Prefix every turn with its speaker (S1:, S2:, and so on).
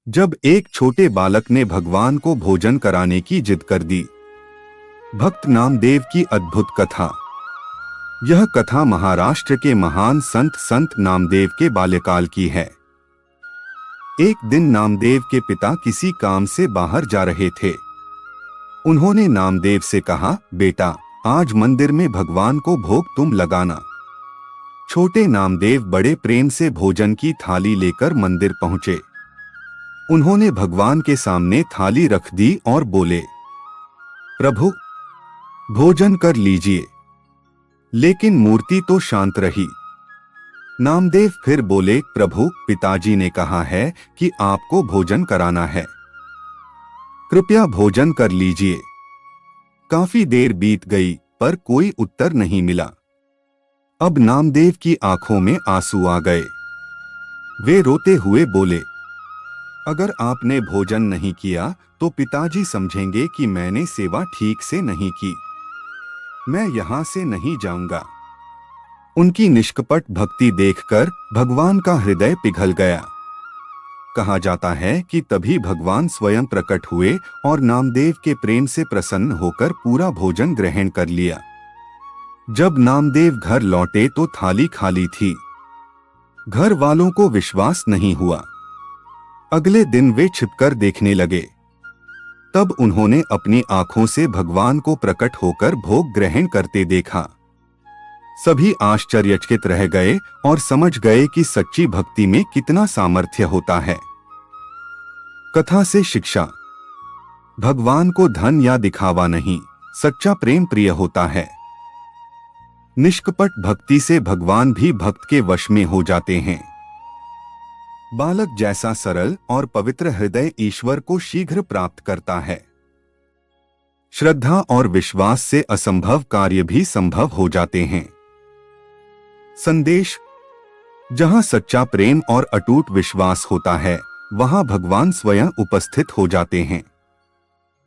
S1: जब एक छोटे बालक ने भगवान को भोजन कराने की जिद कर दी। भक्त नामदेव की अद्भुत कथा। यह कथा महाराष्ट्र के महान संत नामदेव के बाल्यकाल की है। एक दिन नामदेव के पिता किसी काम से बाहर जा रहे थे। उन्होंने नामदेव से कहा, बेटा, आज मंदिर में भगवान को भोग तुम लगाना। छोटे नामदेव बड़े प्रेम से भोजन की थाली लेकर मंदिर पहुंचे। उन्होंने भगवान के सामने थाली रख दी और बोले, प्रभु, भोजन कर लीजिए। लेकिन मूर्ति तो शांत रही। नामदेव फिर बोले, प्रभु, पिताजी ने कहा है कि आपको भोजन कराना है, कृपया भोजन कर लीजिए। काफी देर बीत गई पर कोई उत्तर नहीं मिला। अब नामदेव की आंखों में आंसू आ गए। वे रोते हुए बोले, अगर आपने भोजन नहीं किया तो पिताजी समझेंगे कि मैंने सेवा ठीक से नहीं की। मैं यहां से नहीं जाऊंगा। उनकी निष्कपट भक्ति देखकर भगवान का हृदय पिघल गया। कहा जाता है कि तभी भगवान स्वयं प्रकट हुए और नामदेव के प्रेम से प्रसन्न होकर पूरा भोजन ग्रहण कर लिया। जब नामदेव घर लौटे तो थाली खाली थी। घर वालों को विश्वास नहीं हुआ। अगले दिन वे छिपकर देखने लगे। तब उन्होंने अपनी आंखों से भगवान को प्रकट होकर भोग ग्रहण करते देखा। सभी आश्चर्यचकित रह गए और समझ गए कि सच्ची भक्ति में कितना सामर्थ्य होता है। कथा से शिक्षा। भगवान को धन या दिखावा नहीं, सच्चा प्रेम प्रिय होता है। निष्कपट भक्ति से भगवान भी भक्त के वश में हो जाते हैं। बालक जैसा सरल और पवित्र हृदय ईश्वर को शीघ्र प्राप्त करता है। श्रद्धा और विश्वास से असंभव कार्य भी संभव हो जाते हैं। संदेश। जहां सच्चा प्रेम और अटूट विश्वास होता है, वहां भगवान स्वयं उपस्थित हो जाते हैं।